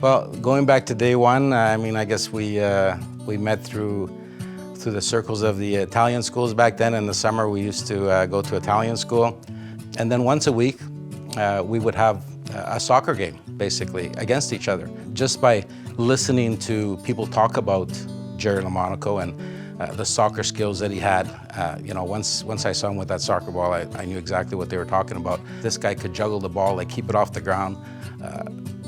Well, going back to day one, I mean, I guess we met through the circles of the Italian schools back then. In the summer, we used to go to Italian school. And then once a week, we would have a soccer game, basically, against each other. Just by listening to people talk about Gerry Lomonaco and the soccer skills that he had. You know, once I saw him with that soccer ball, I knew exactly what they were talking about. This guy could juggle the ball, like keep it off the ground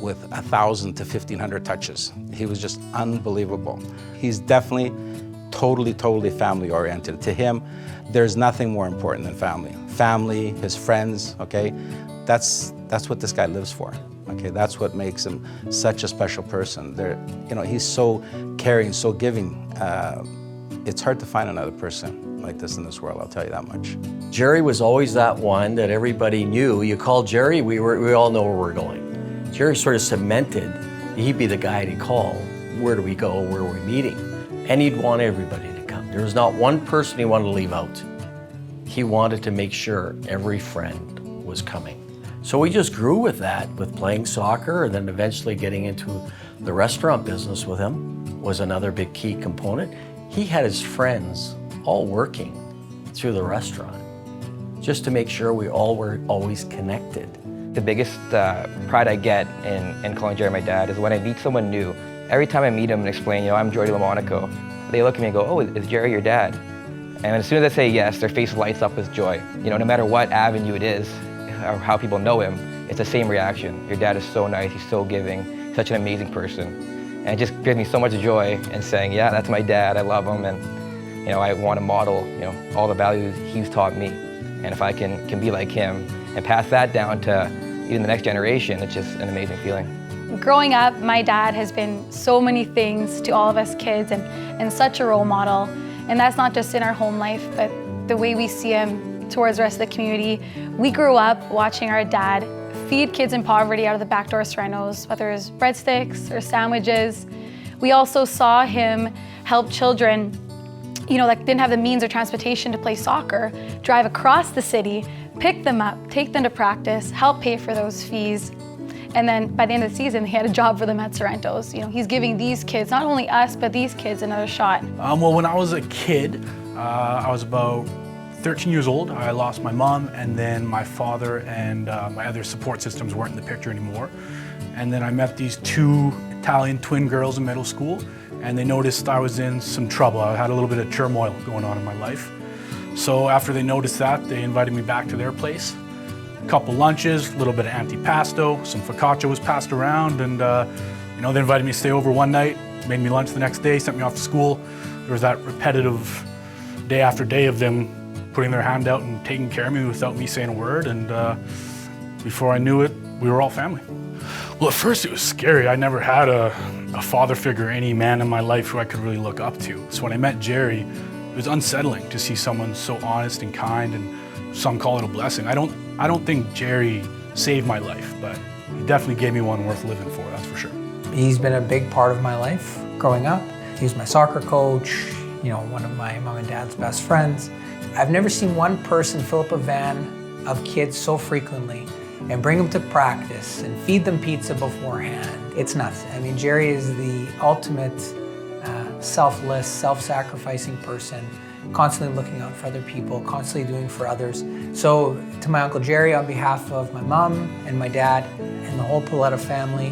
with 1,000 to 1,500 touches. He was just unbelievable. He's definitely totally family oriented. To him, there's nothing more important than family. Family, his friends, okay? That's what this guy lives for. Okay, that's what makes him such a special person. You know, he's so caring, so giving. It's hard to find another person like this in this world, I'll tell you that much. Gerry was always that one that everybody knew. You call Gerry, we all know where we're going. Gerry sort of cemented, he'd be the guy to call. Where do we go, where are we meeting? And he'd want everybody to come. There was not one person he wanted to leave out. He wanted to make sure every friend was coming. So we just grew with that, with playing soccer, and then eventually getting into the restaurant business with him was another big key component. He had his friends all working through the restaurant just to make sure we all were always connected. The biggest pride I get in calling Gerry my dad is when I meet someone new. Every time I meet him and explain, you know, I'm Gerry Lomonaco, they look at me and go, oh, is Gerry your dad? And as soon as I say yes, their face lights up with joy. You know, no matter what avenue it is, or how people know him, it's the same reaction. Your dad is so nice, he's so giving, such an amazing person. And it just gives me so much joy in saying, yeah, that's my dad, I love him, and you know, I want to model, you know, all the values he's taught me. And if I can be like him and pass that down to even the next generation, it's just an amazing feeling. Growing up, my dad has been so many things to all of us kids and such a role model. And that's not just in our home life, but the way we see him towards the rest of the community. We grew up watching our dad feed kids in poverty out of the backdoor Serranos, whether it was breadsticks or sandwiches. We also saw him help children, you know, that didn't have the means or transportation to play soccer, drive across the city, pick them up, take them to practice, help pay for those fees. And then by the end of the season, he had a job for them at Sorrento's. You know, he's giving these kids, not only us, but these kids another shot. Well, when I was a kid, I was about 13 years old. I lost my mom, and then my father and my other support systems weren't in the picture anymore. And then I met these two Italian twin girls in middle school, and they noticed I was in some trouble. I had a little bit of turmoil going on in my life. So after they noticed that, they invited me back to their place. A couple lunches, a little bit of antipasto, some focaccia was passed around, and you know, they invited me to stay over one night, made me lunch the next day, sent me off to school. There was that repetitive day after day of them putting their hand out and taking care of me without me saying a word, and before I knew it, we were all family. Well, at first it was scary. I never had a father figure, any man in my life who I could really look up to. So when I met Gerry, it was unsettling to see someone so honest and kind, and some call it a blessing. I don't think Gerry saved my life, but he definitely gave me one worth living for, that's for sure. He's been a big part of my life growing up. He was my soccer coach, you know, one of my mom and dad's best friends. I've never seen one person fill up a van of kids so frequently and bring them to practice and feed them pizza beforehand. It's nuts. I mean, Gerry is the ultimate selfless, self-sacrificing person, constantly looking out for other people, constantly doing for others. So to my Uncle Gerry, on behalf of my mom and my dad and the whole Pauletta family,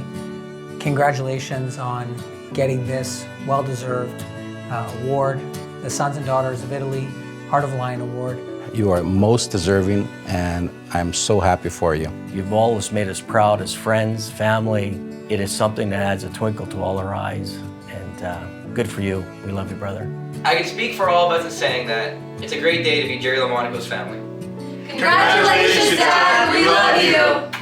congratulations on getting this well-deserved award, the Sons and Daughters of Italy Heart of Lion Award. You are most deserving, and I'm so happy for you. You've always made us proud as friends, family. It is something that adds a twinkle to all our eyes, and good for you. We love you, brother. I can speak for all of us in saying that it's a great day to be Gerry Lomonaco's family. Congratulations, Dad! We love you!